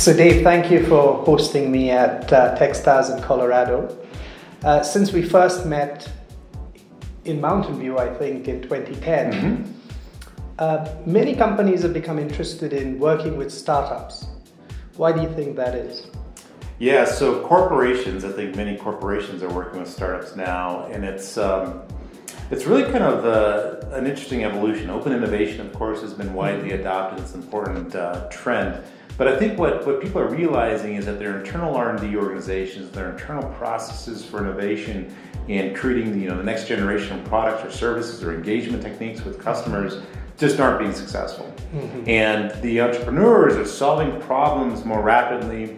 So Dave, thank you for hosting me at Techstars in Colorado. Since we first met in Mountain View, I think in 2010, many companies have become interested in working with startups. Why do you think that is? Yeah, so corporations, I think many corporations are working with startups now, and it's really kind of an interesting evolution. Open innovation, of course, has been widely adopted. It's an important trend. But I think what people are realizing is that their internal R&D organizations, their internal processes for innovation and creating the next generation of products or services or engagement techniques with customers just aren't being successful. And the entrepreneurs are solving problems more rapidly,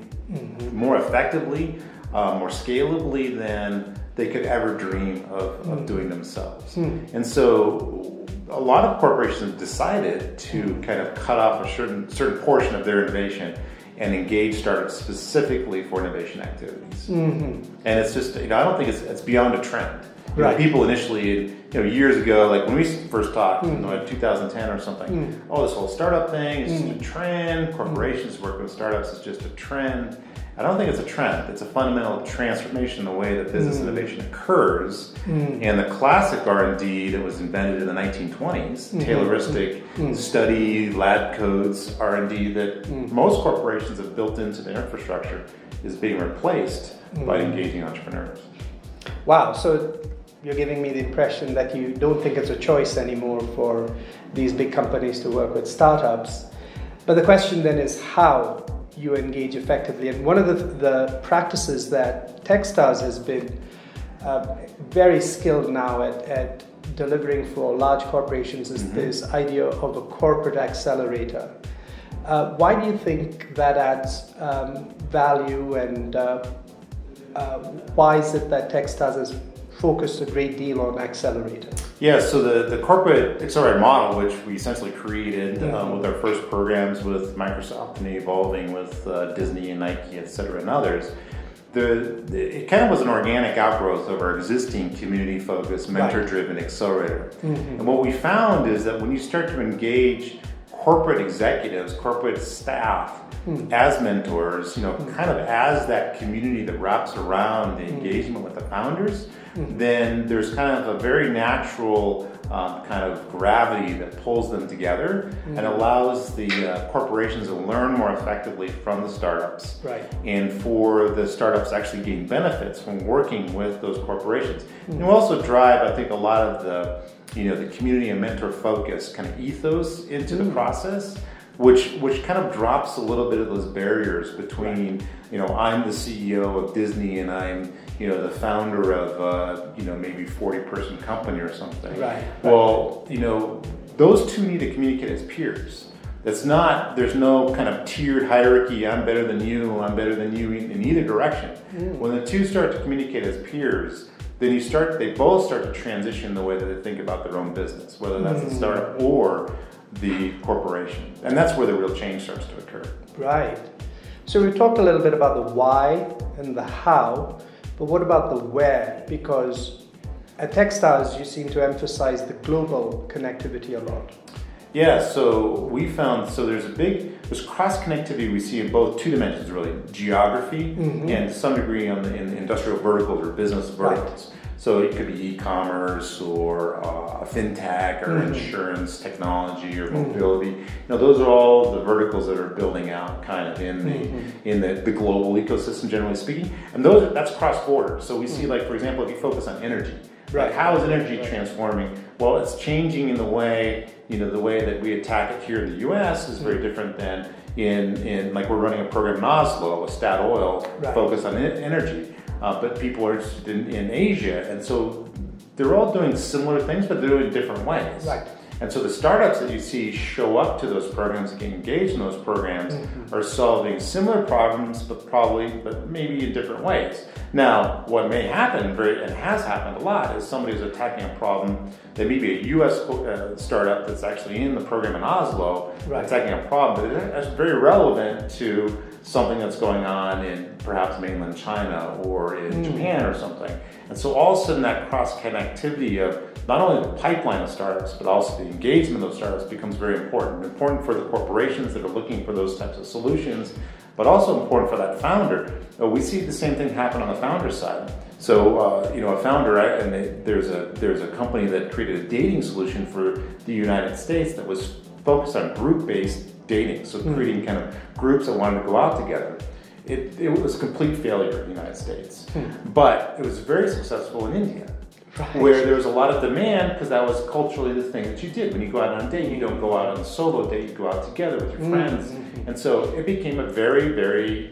more effectively, more scalably than they could ever dream of doing themselves. And so a lot of corporations have decided to kind of cut off a certain portion of their innovation and engage startups specifically for innovation activities. And it's just, I don't think it's beyond a trend. Right. People initially, years ago, like when we first talked, in 2010 or something, this whole startup thing is just a trend. Corporations working with startups is just a trend. I don't think it's a trend. It's a fundamental transformation in the way that business innovation occurs. And the classic R&D that was invented in the 1920s, Tayloristic study, lab codes, R&D that most corporations have built into their infrastructure is being replaced by engaging entrepreneurs. Wow, so you're giving me the impression that you don't think it's a choice anymore for these big companies to work with startups. But the question then is how you engage effectively. And one of the practices that Techstars has been very skilled now at delivering for large corporations is this idea of a corporate accelerator. Why do you think that adds value, and why is it that Techstars has focused a great deal on accelerators? Yeah, so the corporate accelerator model, which we essentially created with our first programs with Microsoft and evolving with Disney and Nike, et cetera, and others, it kind of was an organic outgrowth of our existing community-focused, mentor-driven accelerator. And what we found is that when you start to engage corporate executives, corporate staff as mentors, kind of as that community that wraps around the engagement with the founders, then there's kind of a very natural kind of gravity that pulls them together and allows the corporations to learn more effectively from the startups. And for the startups to actually gain benefits from working with those corporations. And we also drive, I think, a lot of the community and mentor focus kind of ethos into the process, which kind of drops a little bit of those barriers between, I'm the CEO of Disney and I'm, the founder of, maybe 40-person company or something. Well, those two need to communicate as peers. There's no kind of tiered hierarchy, I'm better than you in either direction. When the two start to communicate as peers, then they both start to transition the way that they think about their own business, whether that's the startup or the corporation. And that's where the real change starts to occur. Right. So we talked a little bit about the why and the how, but what about the where? Because at Techstars, you seem to emphasize the global connectivity a lot. Yeah, so we found, there's cross-connectivity we see in both two dimensions really, geography and to some degree in industrial verticals or business verticals. So it could be e-commerce or fintech or insurance technology or mobility. Those are all the verticals that are building out kind of in the global ecosystem, generally speaking. And that's cross-border. So we see, like, for example, if you focus on energy, how is energy transforming? Well, it's changing in the way, the way that we attack it here in the US is very different than in like we're running a program in Oslo with Statoil focused on energy. But people are interested in Asia, and so they're all doing similar things, but they're doing it different ways. And so the startups that you see show up to those programs and get engaged in those programs are solving similar problems, but maybe in different ways. Now, what may happen, and has happened a lot, is somebody who's attacking a problem that may be a US startup that's actually in the program in Oslo, attacking a problem, but it's very relevant to something that's going on in perhaps mainland China or in Japan or something. And so all of a sudden that cross-connectivity of not only the pipeline of startups, but also the engagement of those startups becomes very important. Important for the corporations that are looking for those types of solutions, but also important for that founder. We see the same thing happen on the founder side. So, a founder, there's a company that created a dating solution for the United States that was focused on group-based dating, so creating kind of groups that wanted to go out together. It was a complete failure in the United States, but it was very successful in India. Right. Where there was a lot of demand because that was culturally the thing that you did. When you go out on a date, you don't go out on a solo date, you go out together with your friends. And so it became a very, very,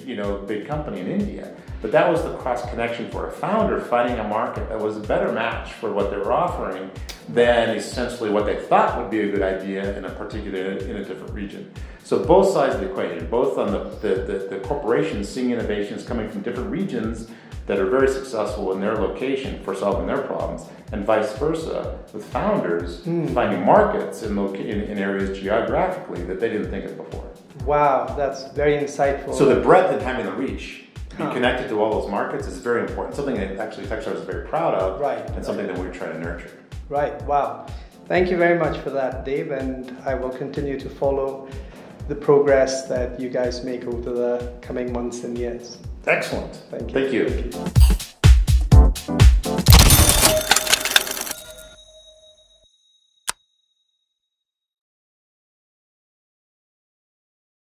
big company in India. But that was the cross-connection for a founder finding a market that was a better match for what they were offering than essentially what they thought would be a good idea in a different region. So both sides of the equation, both on the corporations seeing innovations coming from different regions that are very successful in their location for solving their problems, and vice versa with founders finding markets in areas geographically that they didn't think of before. Wow, that's very insightful. So the breadth and having the reach to be connected to all those markets is very important, something that actually Techstars is very proud of, and something that we're trying to nurture. Right, wow. Thank you very much for that, Dave, and I will continue to follow the progress that you guys make over the coming months and years. Excellent. Thank you. Thank you.